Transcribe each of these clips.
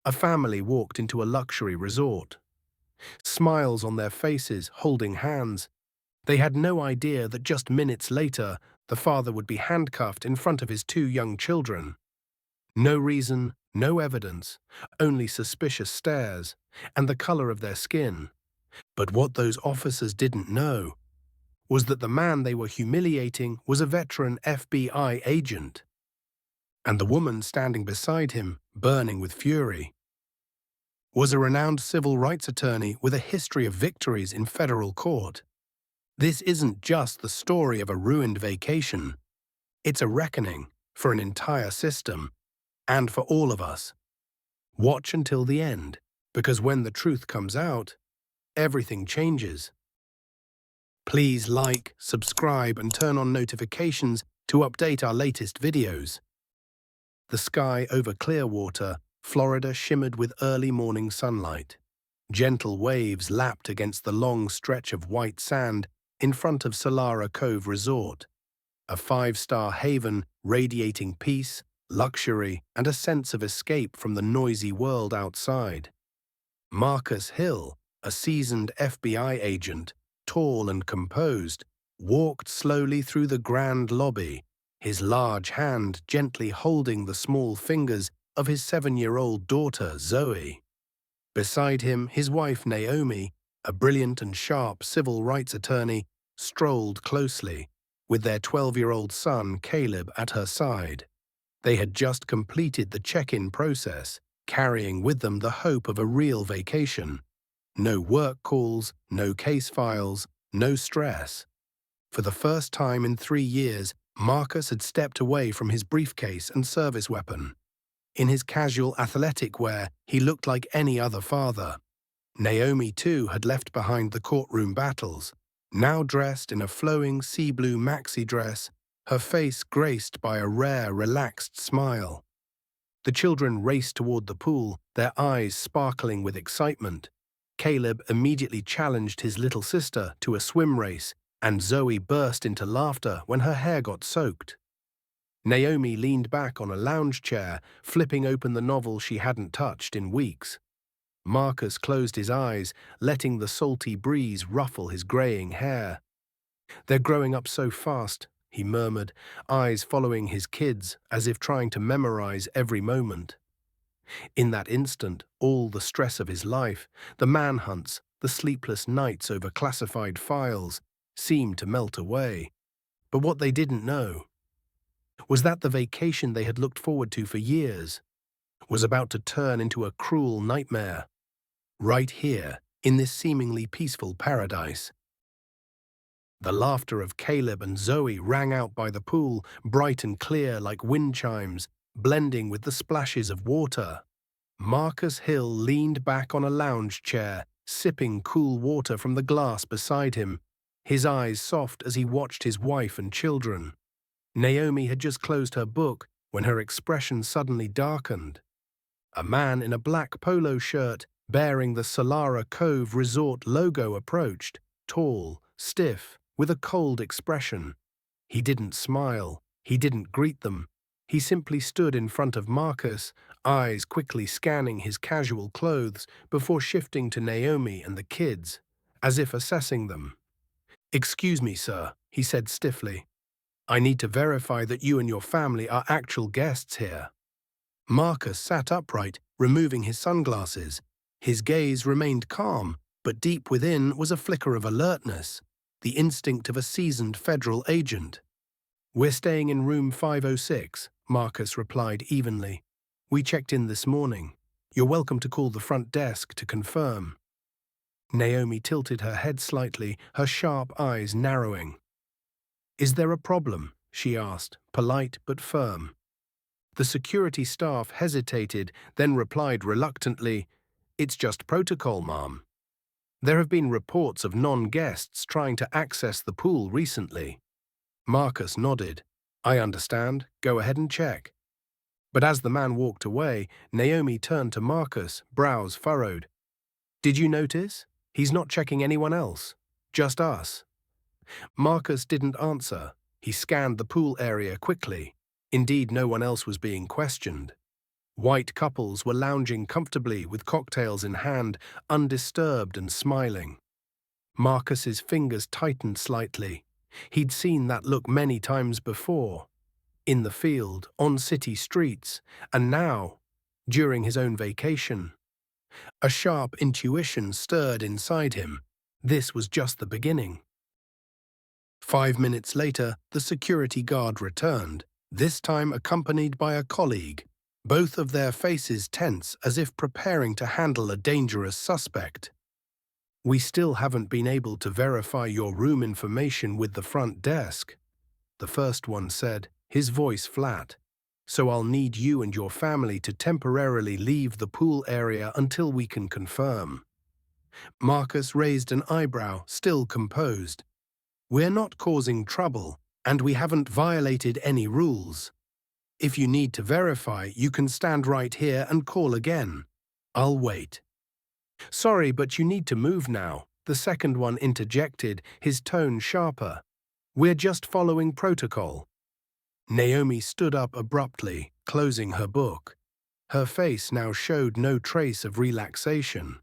A family walked into a luxury resort. Smiles on their faces, holding hands. They had no idea that just minutes later, the father would be handcuffed in front of his two young children. No reason, no evidence, only suspicious stares, and the color of their skin. But what those officers didn't know was that the man they were humiliating was a veteran FBI agent, and the woman standing beside him, burning with fury, was a renowned civil rights attorney with a history of victories in federal court. This isn't just the story of a ruined vacation. It's a reckoning for an entire system, and for all of us. Watch until the end, because when the truth comes out, everything changes. Please like, subscribe, and turn on notifications to update our latest videos. The sky over Clearwater, Florida shimmered with early morning sunlight. Gentle waves lapped against the long stretch of white sand in front of Solara Cove Resort, a five-star haven radiating peace, luxury, and a sense of escape from the noisy world outside. Marcus Hill, a seasoned FBI agent, tall and composed, walked slowly through the grand lobby, his large hand gently holding the small fingers of his 7-year-old daughter, Zoe. Beside him, his wife, Naomi, a brilliant and sharp civil rights attorney, strolled closely, with their 12-year-old son, Caleb, at her side. They had just completed the check-in process, carrying with them the hope of a real vacation. No work calls, no case files, no stress. For the first time in 3 years, Marcus had stepped away from his briefcase and service weapon. In his casual athletic wear, he looked like any other father. Naomi, too, had left behind the courtroom battles, now dressed in a flowing sea blue maxi dress, her face graced by a rare, relaxed smile. The children raced toward the pool, their eyes sparkling with excitement. Caleb immediately challenged his little sister to a swim race, and Zoe burst into laughter when her hair got soaked. Naomi leaned back on a lounge chair, flipping open the novel she hadn't touched in weeks. Marcus closed his eyes, letting the salty breeze ruffle his graying hair. "They're growing up so fast," he murmured, eyes following his kids as if trying to memorize every moment. In that instant, all the stress of his life, the manhunts, the sleepless nights over classified files, seemed to melt away. But what they didn't know was that the vacation they had looked forward to for years was about to turn into a cruel nightmare, right here, in this seemingly peaceful paradise. The laughter of Caleb and Zoe rang out by the pool, bright and clear like wind chimes, blending with the splashes of water. Marcus Hill leaned back on a lounge chair, sipping cool water from the glass beside him, his eyes soft as he watched his wife and children. Naomi had just closed her book when her expression suddenly darkened. A man in a black polo shirt, bearing the Solara Cove Resort logo, approached, tall, stiff, with a cold expression. He didn't smile. He didn't greet them. He simply stood in front of Marcus, eyes quickly scanning his casual clothes before shifting to Naomi and the kids, as if assessing them. "Excuse me, sir," he said stiffly. "I need to verify that you and your family are actual guests here." Marcus sat upright, removing his sunglasses. His gaze remained calm, but deep within was a flicker of alertness, the instinct of a seasoned federal agent. "We're staying in room 506, Marcus replied evenly. "We checked in this morning. You're welcome to call the front desk to confirm." Naomi tilted her head slightly, her sharp eyes narrowing. "Is there a problem?" she asked, polite but firm. The security staff hesitated, then replied reluctantly, "It's just protocol, ma'am. There have been reports of non-guests trying to access the pool recently." Marcus nodded. "I understand. Go ahead and check." But as the man walked away, Naomi turned to Marcus, brows furrowed. "Did you notice? He's not checking anyone else. Just us." Marcus didn't answer. He scanned the pool area quickly. Indeed, no one else was being questioned. White couples were lounging comfortably with cocktails in hand, undisturbed and smiling. Marcus's fingers tightened slightly. He'd seen that look many times before, in the field, on city streets, and now, during his own vacation. A sharp intuition stirred inside him. This was just the beginning. 5 minutes later, the security guard returned, this time accompanied by a colleague, both of their faces tense as if preparing to handle a dangerous suspect. "We still haven't been able to verify your room information with the front desk," the first one said, his voice flat. "So I'll need you and your family to temporarily leave the pool area until we can confirm." Marcus raised an eyebrow, still composed. "We're not causing trouble, and we haven't violated any rules. If you need to verify, you can stand right here and call again. I'll wait." "Sorry, but you need to move now," the second one interjected, his tone sharper. "We're just following protocol." Naomi stood up abruptly, closing her book. Her face now showed no trace of relaxation.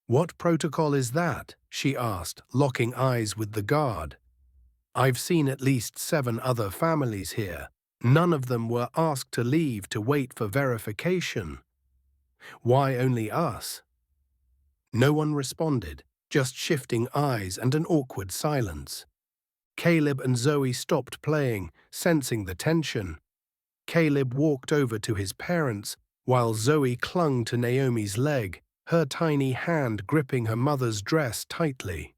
"What protocol is that?" she asked, locking eyes with the guard. "I've seen at least 7 other families here. None of them were asked to leave to wait for verification. Why only us?" No one responded, just shifting eyes and an awkward silence. Caleb and Zoe stopped playing, sensing the tension. Caleb walked over to his parents, while Zoe clung to Naomi's leg, her tiny hand gripping her mother's dress tightly.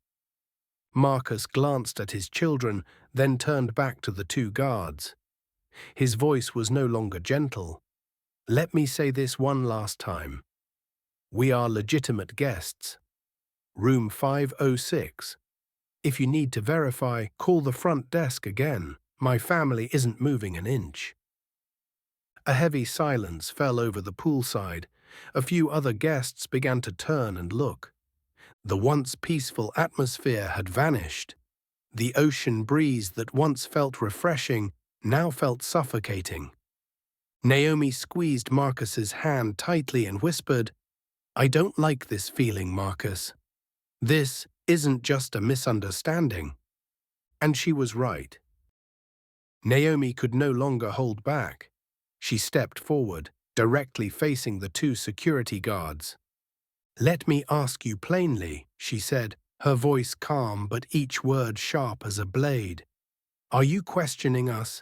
Marcus glanced at his children, then turned back to the 2 guards. His voice was no longer gentle. "Let me say this one last time. We are legitimate guests. Room 506. If you need to verify, call the front desk again. My family isn't moving an inch." A heavy silence fell over the poolside. A few other guests began to turn and look. The once peaceful atmosphere had vanished. The ocean breeze that once felt refreshing now felt suffocating. Naomi squeezed Marcus's hand tightly and whispered, "I don't like this feeling, Marcus. This isn't just a misunderstanding." And she was right. Naomi could no longer hold back. She stepped forward, directly facing the 2 security guards. "Let me ask you plainly," she said, her voice calm but each word sharp as a blade. "Are you questioning us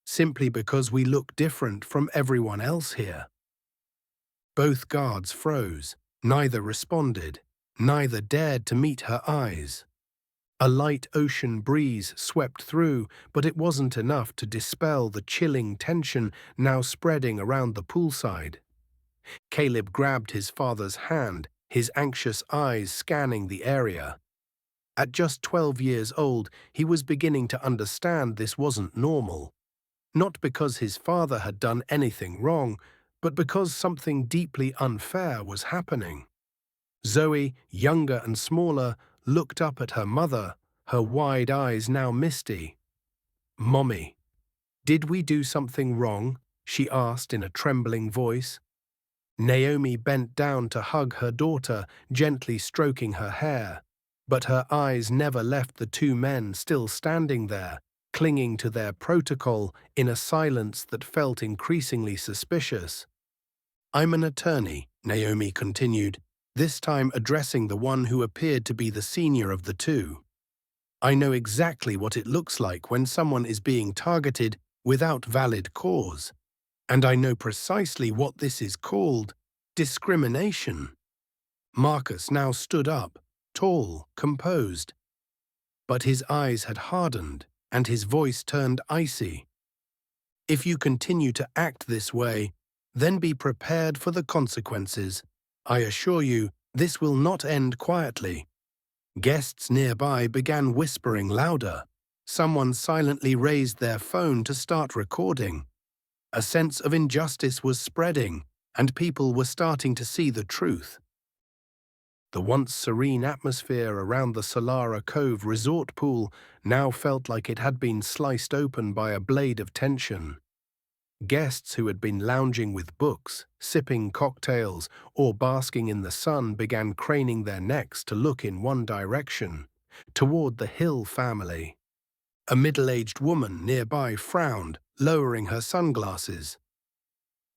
simply because we look different from everyone else here?" Both guards froze. Neither responded. Neither dared to meet her eyes. A light ocean breeze swept through, but it wasn't enough to dispel the chilling tension now spreading around the poolside. Caleb grabbed his father's hand, his anxious eyes scanning the area. At just 12 years old, he was beginning to understand this wasn't normal. Not because his father had done anything wrong, but because something deeply unfair was happening. Zoe, younger and smaller, looked up at her mother, her wide eyes now misty. "Mommy, did we do something wrong?" she asked in a trembling voice. Naomi bent down to hug her daughter, gently stroking her hair, but her eyes never left the 2 men still standing there, clinging to their protocol in a silence that felt increasingly suspicious. "I'm an attorney," Naomi continued, this time addressing the one who appeared to be the senior of the 2. "I know exactly what it looks like when someone is being targeted without valid cause. And I know precisely what this is called: discrimination." Marcus now stood up, tall, composed. But his eyes had hardened, and his voice turned icy. "If you continue to act this way, then be prepared for the consequences. I assure you, this will not end quietly." Guests nearby began whispering louder. Someone silently raised their phone to start recording. A sense of injustice was spreading, and people were starting to see the truth. The once serene atmosphere around the Solara Cove resort pool now felt like it had been sliced open by a blade of tension. Guests who had been lounging with books, sipping cocktails, or basking in the sun began craning their necks to look in one direction, toward the Hill family. A middle-aged woman nearby frowned, lowering her sunglasses.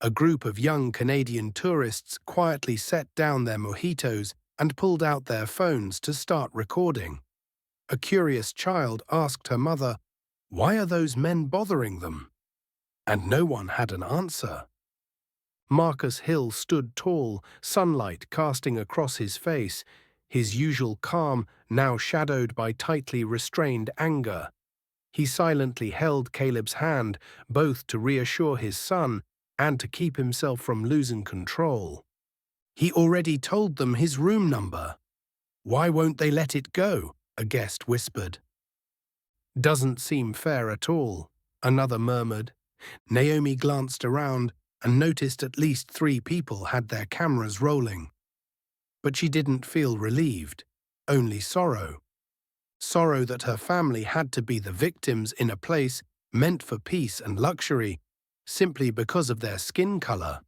A group of young Canadian tourists quietly set down their mojitos and pulled out their phones to start recording. A curious child asked her mother, "Why are those men bothering them?" And no one had an answer. Marcus Hill stood tall, sunlight casting across his face, his usual calm now shadowed by tightly restrained anger. He silently held Caleb's hand, both to reassure his son and to keep himself from losing control. He already told them his room number. "Why won't they let it go?" a guest whispered. "Doesn't seem fair at all," another murmured. Naomi glanced around and noticed at least 3 people had their cameras rolling. But she didn't feel relieved, only sorrow. Sorrow that her family had to be the victims in a place meant for peace and luxury, simply because of their skin color.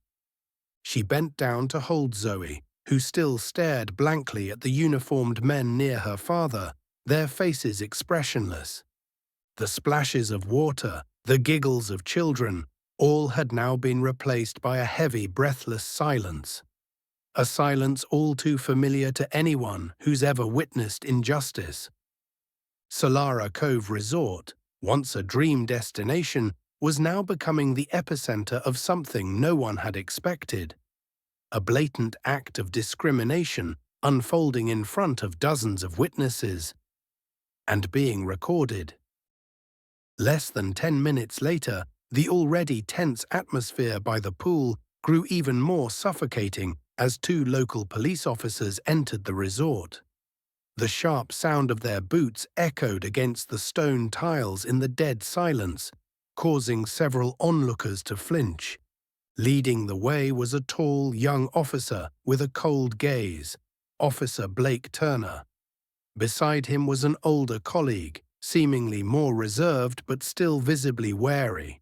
She bent down to hold Zoe, who still stared blankly at the uniformed men near her father, their faces expressionless. The splashes of water, the giggles of children, all had now been replaced by a heavy, breathless silence. A silence all too familiar to anyone who's ever witnessed injustice. Solara Cove Resort, once a dream destination, was now becoming the epicenter of something no one had expected. A blatant act of discrimination unfolding in front of dozens of witnesses and being recorded. Less than 10 minutes later, the already tense atmosphere by the pool grew even more suffocating as 2 local police officers entered the resort. The sharp sound of their boots echoed against the stone tiles in the dead silence, causing several onlookers to flinch. Leading the way was a tall, young officer with a cold gaze, Officer Blake Turner. Beside him was an older colleague, seemingly more reserved but still visibly wary.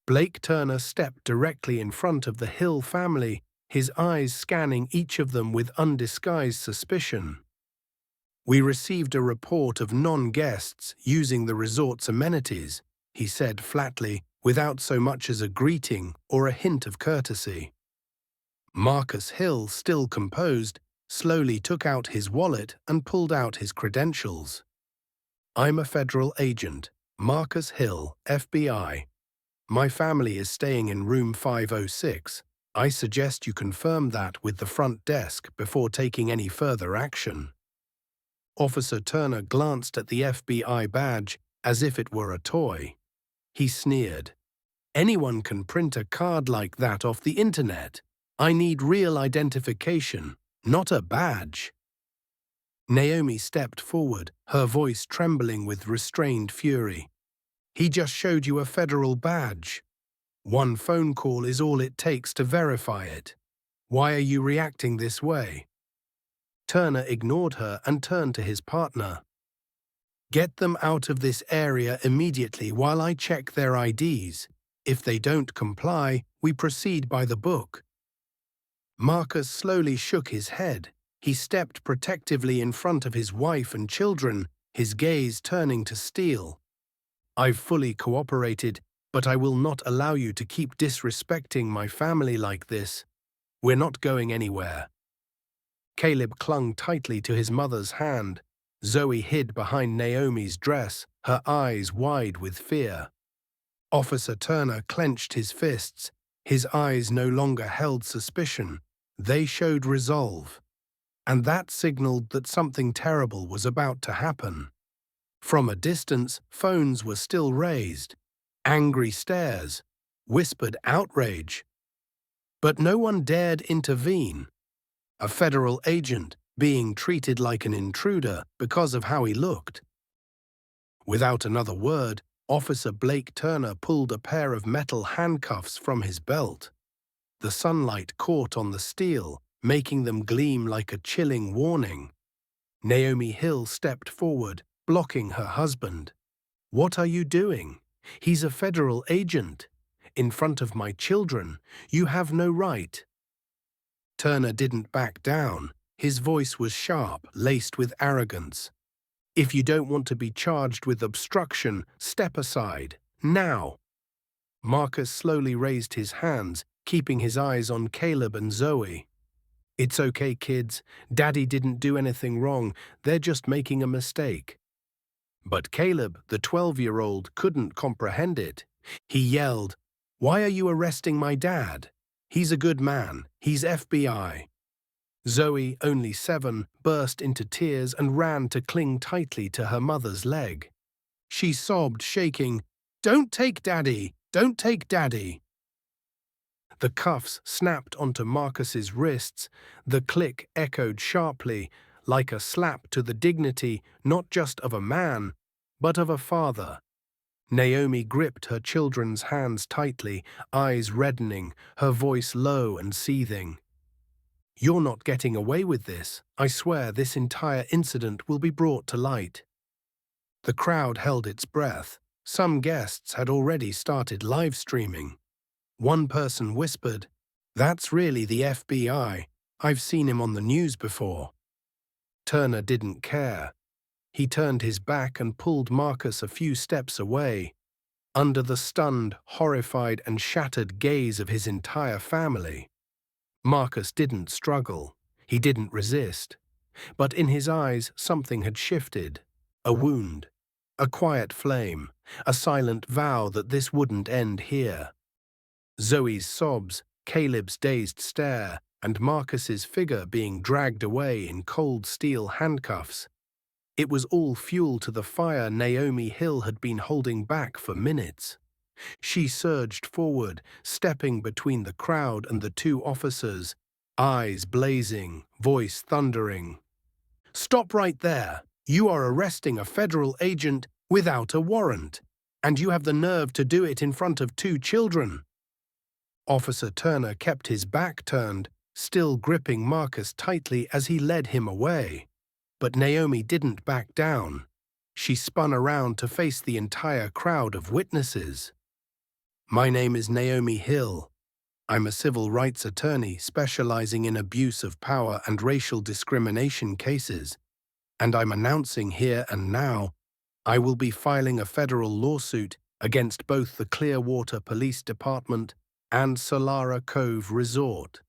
Blake Turner stepped directly in front of the Hill family, his eyes scanning each of them with undisguised suspicion. "We received a report of non-guests using the resort's amenities," he said flatly, without so much as a greeting or a hint of courtesy. Marcus Hill, still composed, slowly took out his wallet and pulled out his credentials. "I'm a federal agent, Marcus Hill, FBI. My family is staying in room 506. I suggest you confirm that with the front desk before taking any further action." Officer Turner glanced at the FBI badge as if it were a toy. He sneered. "Anyone can print a card like that off the internet. I need real identification, not a badge." Naomi stepped forward, her voice trembling with restrained fury. "He just showed you a federal badge. 1 phone call is all it takes to verify it. Why are you reacting this way?" Turner ignored her and turned to his partner. "Get them out of this area immediately while I check their IDs. If they don't comply, we proceed by the book." Marcus slowly shook his head. He stepped protectively in front of his wife and children, his gaze turning to steel. "I've fully cooperated, but I will not allow you to keep disrespecting my family like this. We're not going anywhere." Caleb clung tightly to his mother's hand. Zoe hid behind Naomi's dress, her eyes wide with fear. Officer Turner clenched his fists. His eyes no longer held suspicion. They showed resolve. And that signaled that something terrible was about to happen. From a distance, phones were still raised. Angry stares, whispered outrage. But no one dared intervene. A federal agent being treated like an intruder because of how he looked. Without another word, Officer Blake Turner pulled a pair of metal handcuffs from his belt. The sunlight caught on the steel, making them gleam like a chilling warning. Naomi Hill stepped forward, blocking her husband. "What are you doing? He's a federal agent. in front of my children. You have no right." Turner didn't back down. His voice was sharp, laced with arrogance. "If you don't want to be charged with obstruction, step aside, now." Marcus slowly raised his hands, keeping his eyes on Caleb and Zoe. "It's okay, kids. Daddy didn't do anything wrong. They're just making a mistake." But Caleb, the 12-year-old, couldn't comprehend it. He yelled, "Why are you arresting my dad? He's a good man. He's FBI." Zoe, only 7, burst into tears and ran to cling tightly to her mother's leg. She sobbed, shaking, "Don't take Daddy! Don't take Daddy!" The cuffs snapped onto Marcus's wrists. The click echoed sharply, like a slap to the dignity not just of a man, but of a father. Naomi gripped her children's hands tightly, eyes reddening, her voice low and seething. "You're not getting away with this. I swear this entire incident will be brought to light." The crowd held its breath. Some guests had already started live streaming. One person whispered, "That's really the FBI. I've seen him on the news before." Turner didn't care. He turned his back and pulled Marcus a few steps away, under the stunned, horrified, and shattered gaze of his entire family. Marcus didn't struggle. He didn't resist. But in his eyes, something had shifted. A wound. A quiet flame. A silent vow that this wouldn't end here. Zoe's sobs, Caleb's dazed stare, and Marcus's figure being dragged away in cold steel handcuffs. It was all fuel to the fire Naomi Hill had been holding back for minutes. She surged forward, stepping between the crowd and the 2 officers, eyes blazing, voice thundering. "Stop right there! You are arresting a federal agent without a warrant, and you have the nerve to do it in front of 2 children." Officer Turner kept his back turned, still gripping Marcus tightly as he led him away. But Naomi didn't back down. She spun around to face the entire crowd of witnesses. "My name is Naomi Hill. I'm a civil rights attorney specializing in abuse of power and racial discrimination cases, and I'm announcing here and now I will be filing a federal lawsuit against both the Clearwater Police Department and Solara Cove Resort."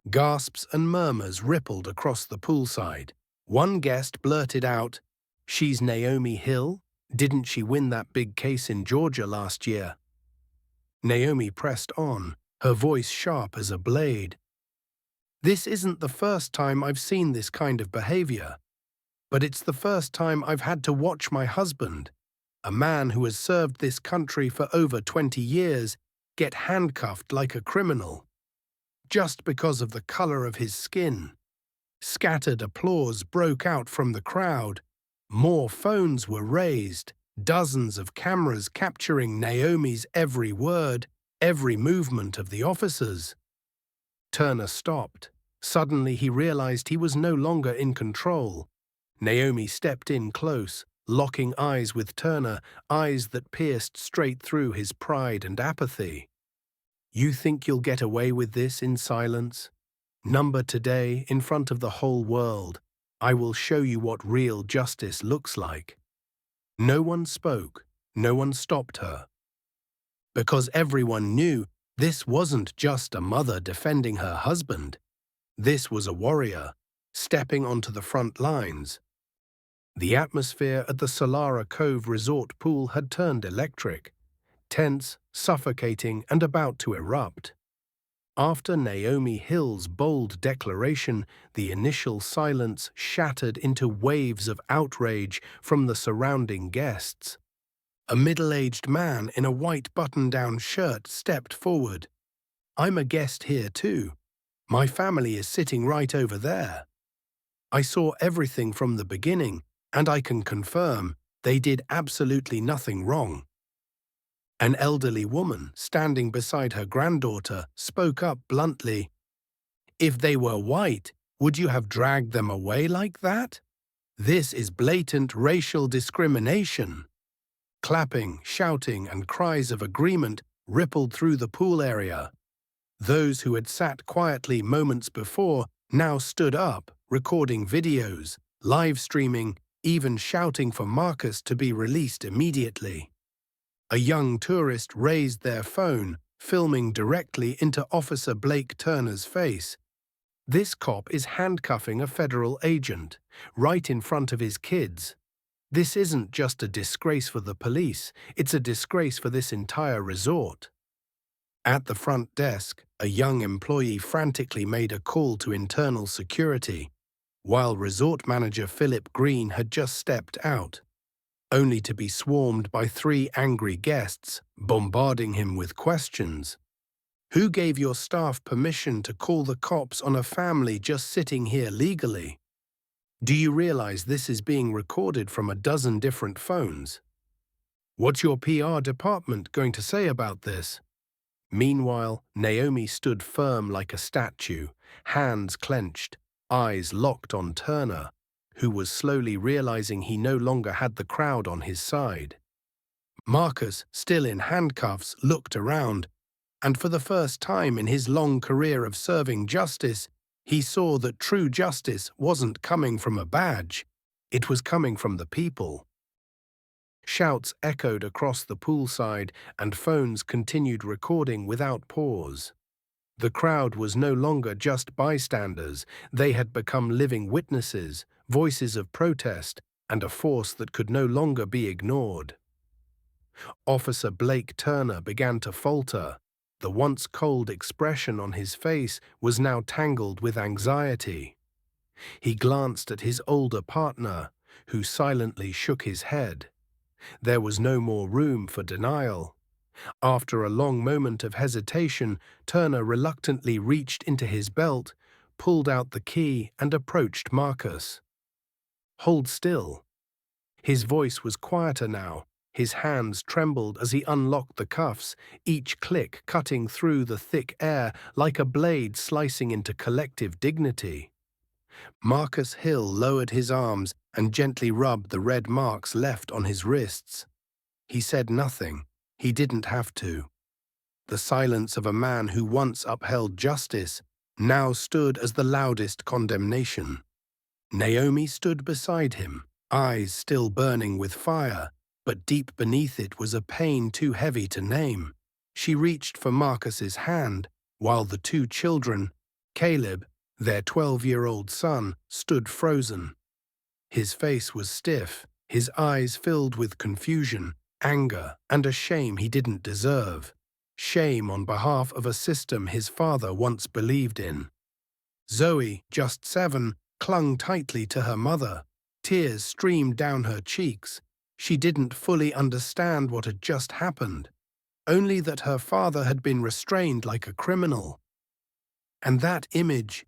Gasps and murmurs rippled across the poolside. One guest blurted out, "She's Naomi Hill? Didn't she win that big case in Georgia last year?" Naomi pressed on, her voice sharp as a blade. "This isn't the first time I've seen this kind of behavior, but it's the first time I've had to watch my husband, a man who has served this country for over 20 years, get handcuffed like a criminal, just because of the color of his skin." Scattered applause broke out from the crowd. More phones were raised, dozens of cameras capturing Naomi's every word, every movement of the officers. Turner stopped. Suddenly he realized he was no longer in control. Naomi stepped in close, locking eyes with Turner, eyes that pierced straight through his pride and apathy. "You think you'll get away with this in silence? Number today, in front of the whole world, I will show you what real justice looks like." No one spoke, no one stopped her. Because everyone knew this wasn't just a mother defending her husband. This was a warrior, stepping onto the front lines. The atmosphere at the Solara Cove Resort pool had turned electric, tense, suffocating, and about to erupt. After Naomi Hill's bold declaration, the initial silence shattered into waves of outrage from the surrounding guests. A middle-aged man in a white button-down shirt stepped forward. "I'm a guest here too. My family is sitting right over there. I saw everything from the beginning, and I can confirm they did absolutely nothing wrong." An elderly woman, standing beside her granddaughter, spoke up bluntly. "If they were white, would you have dragged them away like that? This is blatant racial discrimination." Clapping, shouting, and cries of agreement rippled through the pool area. Those who had sat quietly moments before now stood up, recording videos, live streaming, even shouting for Marcus to be released immediately. A young tourist raised their phone, filming directly into Officer Blake Turner's face. This cop is handcuffing a federal agent, right in front of his kids. This isn't just a disgrace for the police, it's a disgrace for this entire resort. At the front desk, a young employee frantically made a call to internal security, while resort manager Philip Green had just stepped out, only to be swarmed by 3 angry guests, bombarding him with questions. Who gave your staff permission to call the cops on a family just sitting here legally? Do you realize this is being recorded from a dozen different phones? What's your PR department going to say about this? Meanwhile, Naomi stood firm like a statue, hands clenched, eyes locked on Turner, who was slowly realizing he no longer had the crowd on his side. Marcus, still in handcuffs, looked around, and for the first time in his long career of serving justice, he saw that true justice wasn't coming from a badge, it was coming from the people. Shouts echoed across the poolside, and phones continued recording without pause. The crowd was no longer just bystanders, they had become living witnesses, voices of protest, and a force that could no longer be ignored. Officer Blake Turner began to falter. The once cold expression on his face was now tangled with anxiety. He glanced at his older partner, who silently shook his head. There was no more room for denial. After a long moment of hesitation, Turner reluctantly reached into his belt, pulled out the key, and approached Marcus. "Hold still." His voice was quieter now. His hands trembled as he unlocked the cuffs, each click cutting through the thick air like a blade slicing into collective dignity. Marcus Hill lowered his arms and gently rubbed the red marks left on his wrists. He said nothing. He didn't have to. The silence of a man who once upheld justice now stood as the loudest condemnation. Naomi stood beside him, eyes still burning with fire, but deep beneath it was a pain too heavy to name. She reached for Marcus's hand, while the 2 children, Caleb, their 12-year-old son, stood frozen. His face was stiff, his eyes filled with confusion, anger, and a shame he didn't deserve. Shame on behalf of a system his father once believed in. Zoe, just 7, clung tightly to her mother. Tears streamed down her cheeks. She didn't fully understand what had just happened, only that her father had been restrained like a criminal. And that image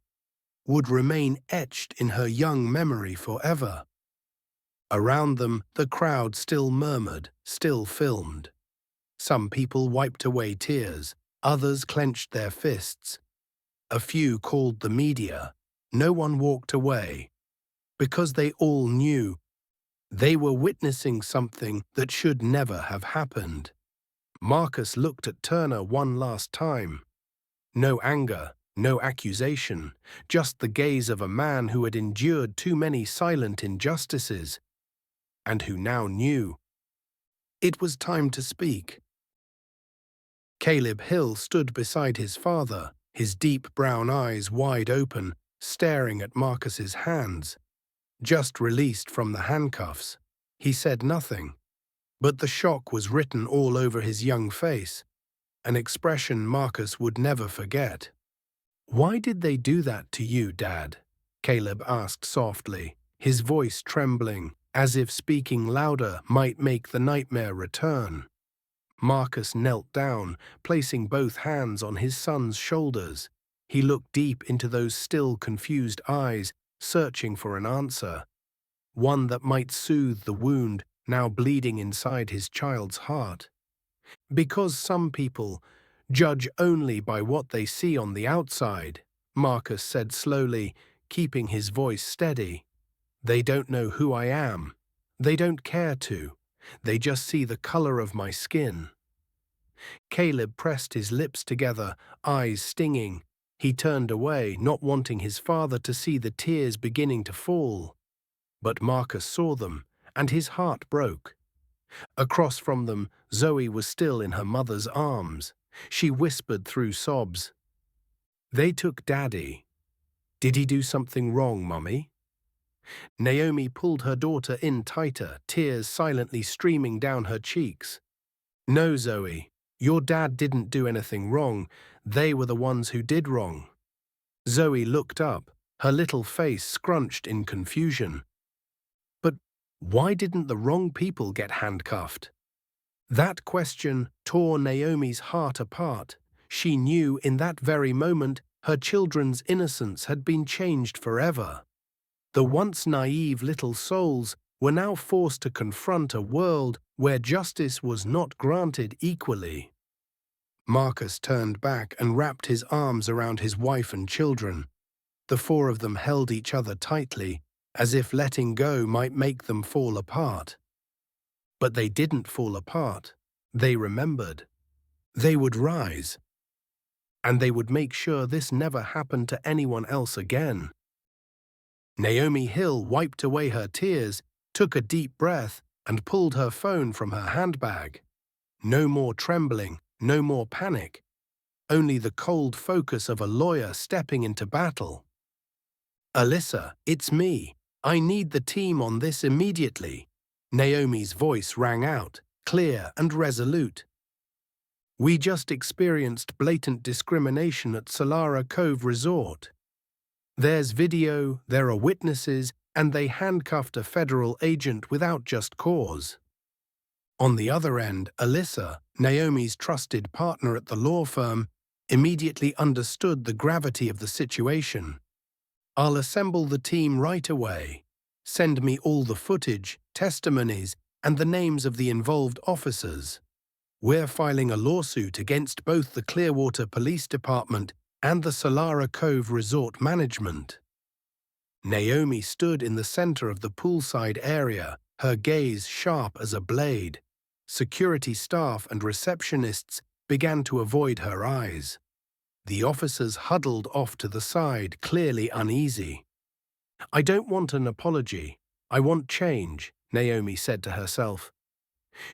would remain etched in her young memory forever. Around them, the crowd still murmured, still filmed. Some people wiped away tears, others clenched their fists. A few called the media. No one walked away, because they all knew they were witnessing something that should never have happened. Marcus looked at Turner one last time. No anger, no accusation, just the gaze of a man who had endured too many silent injustices, and who now knew. It was time to speak. Caleb Hill stood beside his father, his deep brown eyes wide open, staring at Marcus's hands. Just released from the handcuffs, he said nothing, but the shock was written all over his young face, an expression Marcus would never forget. "Why did they do that to you, Dad?" Caleb asked softly, his voice trembling, as if speaking louder might make the nightmare return. Marcus knelt down, placing both hands on his son's shoulders. He looked deep into those still confused eyes, searching for an answer, one that might soothe the wound now bleeding inside his child's heart. "Because some people judge only by what they see on the outside," Marcus said slowly, keeping his voice steady. "They don't know who I am. They don't care to. They just see the color of my skin." Caleb pressed his lips together, eyes stinging. He turned away, not wanting his father to see the tears beginning to fall. But Marcus saw them, and his heart broke. Across from them, Zoe was still in her mother's arms. She whispered through sobs, "They took Daddy. Did he do something wrong, Mummy?" Naomi pulled her daughter in tighter, tears silently streaming down her cheeks. "No, Zoe, your dad didn't do anything wrong. They were the ones who did wrong." Zoe looked up, her little face scrunched in confusion. But why didn't the wrong people get handcuffed? That question tore Naomi's heart apart. She knew in that very moment her children's innocence had been changed forever. The once naive little souls were now forced to confront a world where justice was not granted equally. Marcus turned back and wrapped his arms around his wife and children. The four of them held each other tightly, as if letting go might make them fall apart. But they didn't fall apart. They remembered. They would rise. And they would make sure this never happened to anyone else again. Naomi Hill wiped away her tears, took a deep breath, and pulled her phone from her handbag. No more trembling, no more panic. Only the cold focus of a lawyer stepping into battle. "Alyssa, it's me. I need the team on this immediately." Naomi's voice rang out, clear and resolute. "We just experienced blatant discrimination at Solara Cove Resort. There's video, there are witnesses, and they handcuffed a federal agent without just cause." On the other end, Alyssa, Naomi's trusted partner at the law firm, immediately understood the gravity of the situation. "I'll assemble the team right away. Send me all the footage, testimonies, and the names of the involved officers. We're filing a lawsuit against both the Clearwater Police Department and the Solara Cove Resort Management." Naomi stood in the center of the poolside area, her gaze sharp as a blade. Security staff and receptionists began to avoid her eyes. The officers huddled off to the side, clearly uneasy. "I don't want an apology. I want change," Naomi said to herself.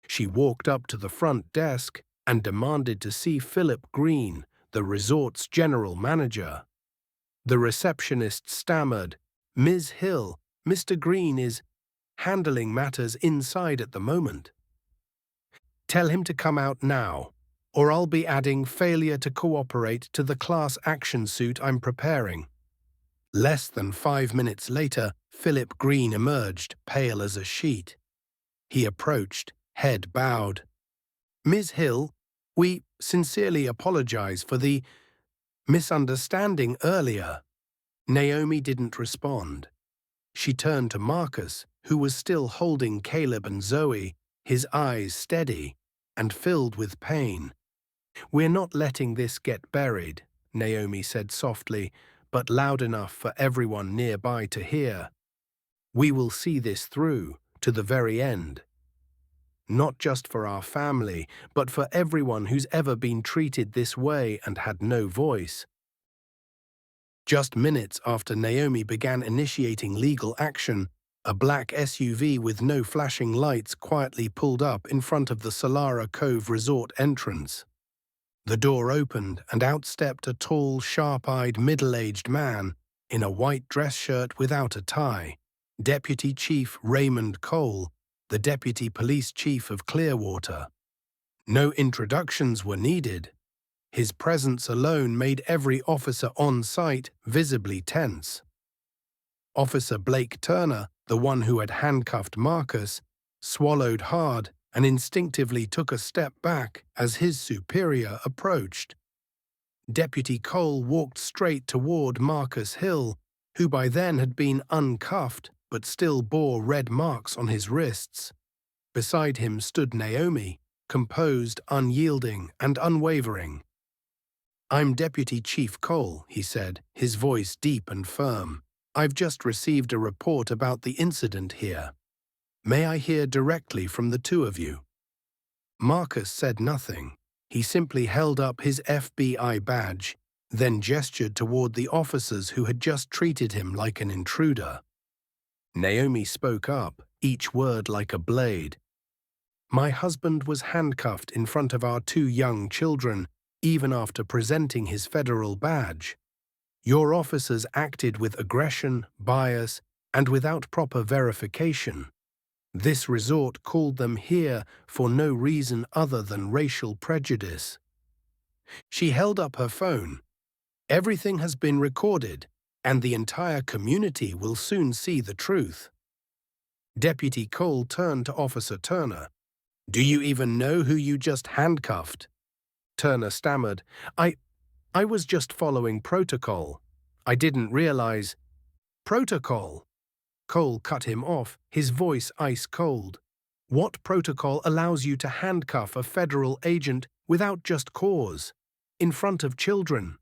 She walked up to the front desk and demanded to see Philip Green, the resort's general manager. The receptionist stammered, "Ms. Hill, Mr. Green is handling matters inside at the moment." "Tell him to come out now, or I'll be adding failure to cooperate to the class action suit I'm preparing." Less than 5 minutes later, Philip Green emerged, pale as a sheet. He approached, head bowed. "Ms. Hill, we sincerely apologize for the misunderstanding earlier." Naomi didn't respond. She turned to Marcus, who was still holding Caleb and Zoe, his eyes steady and filled with pain. "We're not letting this get buried," Naomi said softly, but loud enough for everyone nearby to hear. "We will see this through, to the very end. Not just for our family, but for everyone who's ever been treated this way and had no voice." Just minutes after Naomi began initiating legal action, a black SUV with no flashing lights quietly pulled up in front of the Solara Cove Resort entrance. The door opened and out stepped a tall, sharp-eyed, middle-aged man in a white dress shirt without a tie, Deputy Chief Raymond Cole, the Deputy Police Chief of Clearwater. No introductions were needed. His presence alone made every officer on site visibly tense. Officer Blake Turner, the one who had handcuffed Marcus, swallowed hard and instinctively took a step back as his superior approached. Deputy Cole walked straight toward Marcus Hill, who by then had been uncuffed but still bore red marks on his wrists. Beside him stood Naomi, composed, unyielding, and unwavering. "I'm Deputy Chief Cole," he said, his voice deep and firm. "I've just received a report about the incident here. May I hear directly from the two of you?" Marcus said nothing. He simply held up his FBI badge, then gestured toward the officers who had just treated him like an intruder. Naomi spoke up, each word like a blade. My husband was handcuffed in front of our 2 young children, even after presenting his federal badge. Your officers acted with aggression, bias, and without proper verification. This resort called them here for no reason other than racial prejudice. She held up her phone. Everything has been recorded, and the entire community will soon see the truth. Deputy Cole turned to Officer Turner. Do you even know who you just handcuffed? Turner stammered. I was just following protocol. I didn't realize. Protocol? Cole cut him off, his voice ice cold. What protocol allows you to handcuff a federal agent without just cause, in front of children?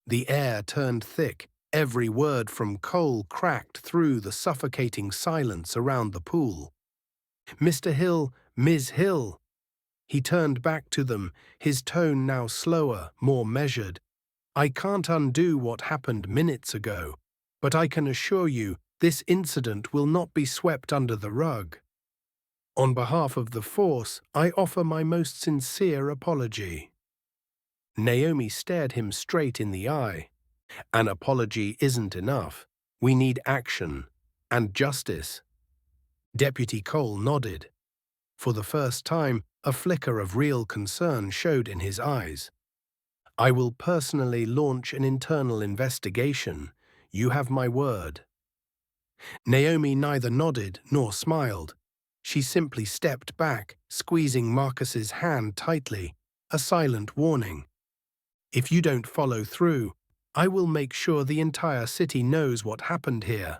The air turned thick. Every word from Cole cracked through the suffocating silence around the pool. Mr. Hill, Ms. Hill. He turned back to them, his tone now slower, more measured. I can't undo what happened minutes ago, but I can assure you this incident will not be swept under the rug. On behalf of the force, I offer my most sincere apology. Naomi stared him straight in the eye. An apology isn't enough. We need action and justice. Deputy Cole nodded. For the first time, a flicker of real concern showed in his eyes. I will personally launch an internal investigation. You have my word. Naomi neither nodded nor smiled. She simply stepped back, squeezing Marcus's hand tightly, a silent warning. If you don't follow through, I will make sure the entire city knows what happened here.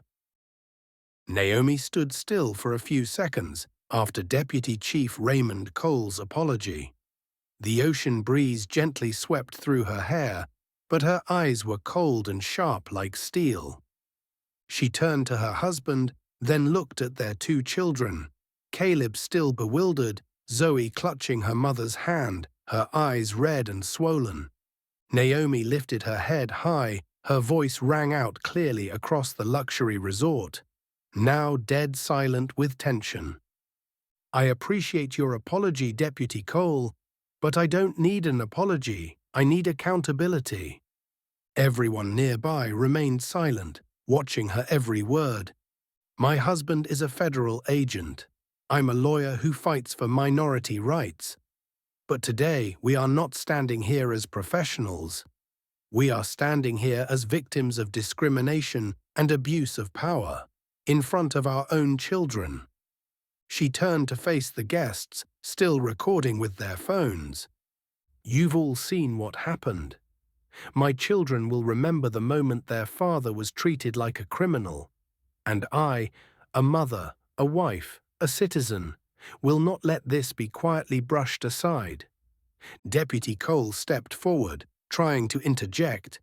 Naomi stood still for a few seconds after Deputy Chief Raymond Cole's apology. The ocean breeze gently swept through her hair, but her eyes were cold and sharp like steel. She turned to her husband, then looked at their 2 children, Caleb still bewildered, Zoe clutching her mother's hand, her eyes red and swollen. Naomi lifted her head high, her voice rang out clearly across the luxury resort, now dead silent with tension. I appreciate your apology, Deputy Cole, but I don't need an apology, I need accountability. Everyone nearby remained silent, watching her every word. My husband is a federal agent. I'm a lawyer who fights for minority rights. But today, we are not standing here as professionals. We are standing here as victims of discrimination and abuse of power, in front of our own children. She turned to face the guests, still recording with their phones. You've all seen what happened. My children will remember the moment their father was treated like a criminal. And I, a mother, a wife, a citizen, will not let this be quietly brushed aside. Deputy Cole stepped forward, trying to interject.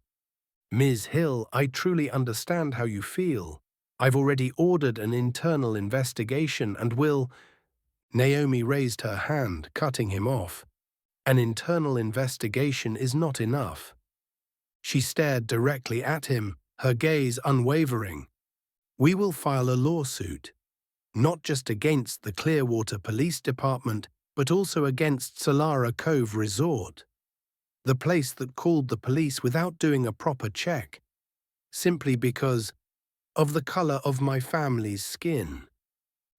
Ms. Hill, I truly understand how you feel. I've already ordered an internal investigation and will… Naomi raised her hand, cutting him off. An internal investigation is not enough. She stared directly at him, her gaze unwavering. We will file a lawsuit, not just against the Clearwater Police Department, but also against Solara Cove Resort, the place that called the police without doing a proper check, simply because of the color of my family's skin.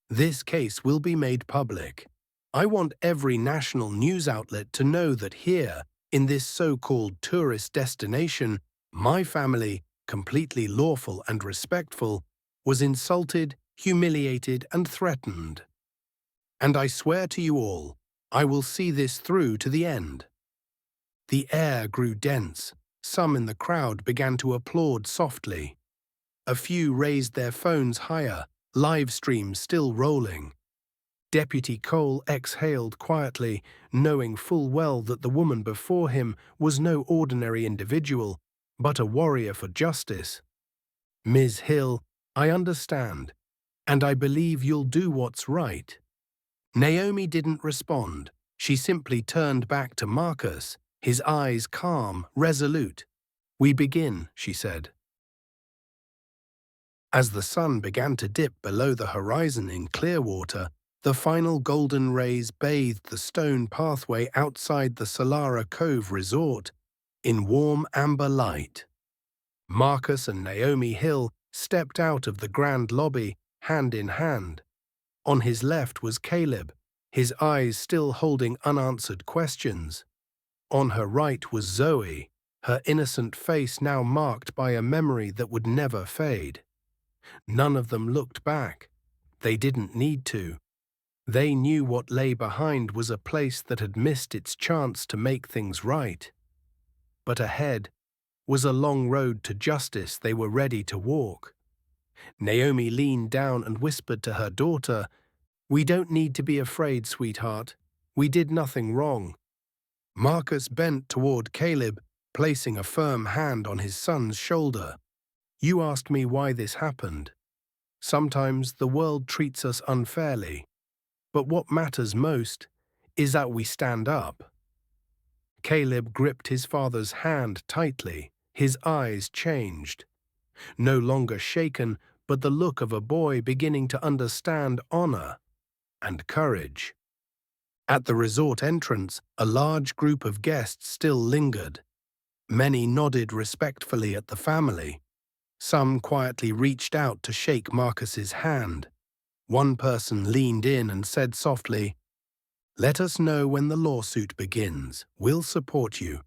This case will be made public. I want every national news outlet to know that here, in this so-called tourist destination, my family, completely lawful and respectful, was insulted, humiliated, and threatened. And I swear to you all, I will see this through to the end. The air grew dense. Some in the crowd began to applaud softly. A few raised their phones higher, live stream still rolling. Deputy Cole exhaled quietly, knowing full well that the woman before him was no ordinary individual, but a warrior for justice. Ms. Hill, I understand, and I believe you'll do what's right. Naomi didn't respond. She simply turned back to Marcus, his eyes calm, resolute. "We begin," she said. As the sun began to dip below the horizon in clear water, the final golden rays bathed the stone pathway outside the Solara Cove resort in warm amber light. Marcus and Naomi Hill stepped out of the grand lobby, hand in hand. On his left was Caleb, his eyes still holding unanswered questions. On her right was Zoe, her innocent face now marked by a memory that would never fade. None of them looked back. They didn't need to. They knew what lay behind was a place that had missed its chance to make things right. But ahead was a long road to justice they were ready to walk. Naomi leaned down and whispered to her daughter, "We don't need to be afraid, sweetheart. We did nothing wrong." Marcus bent toward Caleb, placing a firm hand on his son's shoulder. "You asked me why this happened. Sometimes the world treats us unfairly, but what matters most is that we stand up." Caleb gripped his father's hand tightly. His eyes changed. No longer shaken, but the look of a boy beginning to understand honor and courage. At the resort entrance, a large group of guests still lingered. Many nodded respectfully at the family. Some quietly reached out to shake Marcus's hand. One person leaned in and said softly, "Let us know when the lawsuit begins. We'll support you."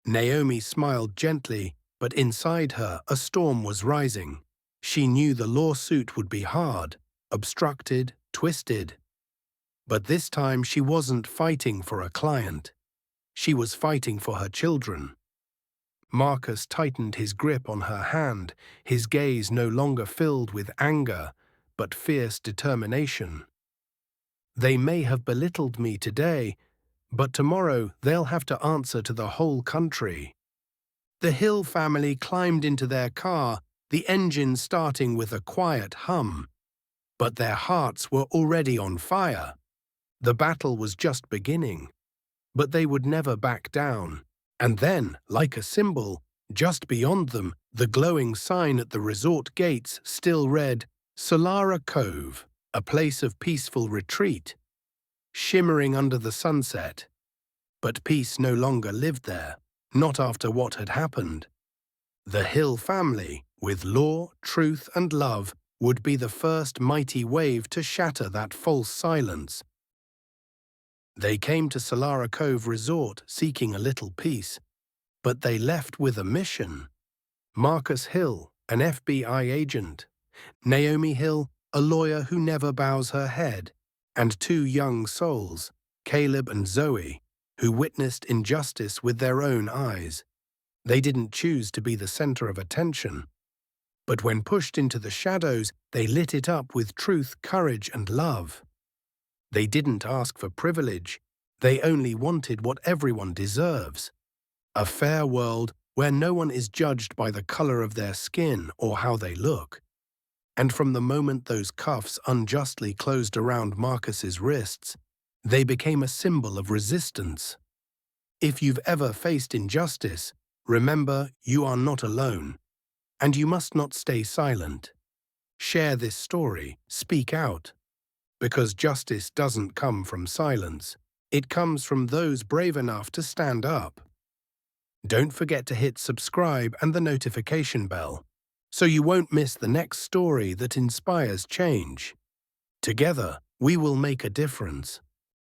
Naomi smiled gently, but inside her a storm was rising. She knew the lawsuit would be hard, obstructed, twisted. But this time she wasn't fighting for a client. She was fighting for her children. Marcus tightened his grip on her hand, his gaze no longer filled with anger, but fierce determination. "They may have belittled me today, but tomorrow they'll have to answer to the whole country." The Hill family climbed into their car, the engine starting with a quiet hum. But their hearts were already on fire. The battle was just beginning. But they would never back down. And then, like a symbol, just beyond them, the glowing sign at the resort gates still read, "Solara Cove, a place of peaceful retreat," shimmering under the sunset. But peace no longer lived there, not after what had happened. The Hill family, with law, truth, and love, would be the first mighty wave to shatter that false silence. They came to Solara Cove Resort seeking a little peace, but they left with a mission. Marcus Hill, an FBI agent, Naomi Hill, a lawyer who never bows her head, and two young souls, Caleb and Zoe, who witnessed injustice with their own eyes. They didn't choose to be the center of attention, but when pushed into the shadows, they lit it up with truth, courage, and love. They didn't ask for privilege. They only wanted what everyone deserves: a fair world where no one is judged by the color of their skin or how they look. And from the moment those cuffs unjustly closed around Marcus's wrists, they became a symbol of resistance. If you've ever faced injustice, remember you are not alone, and you must not stay silent. Share this story, speak out, because justice doesn't come from silence. It comes from those brave enough to stand up. Don't forget to hit subscribe and the notification bell, so you won't miss the next story that inspires change. Together, we will make a difference.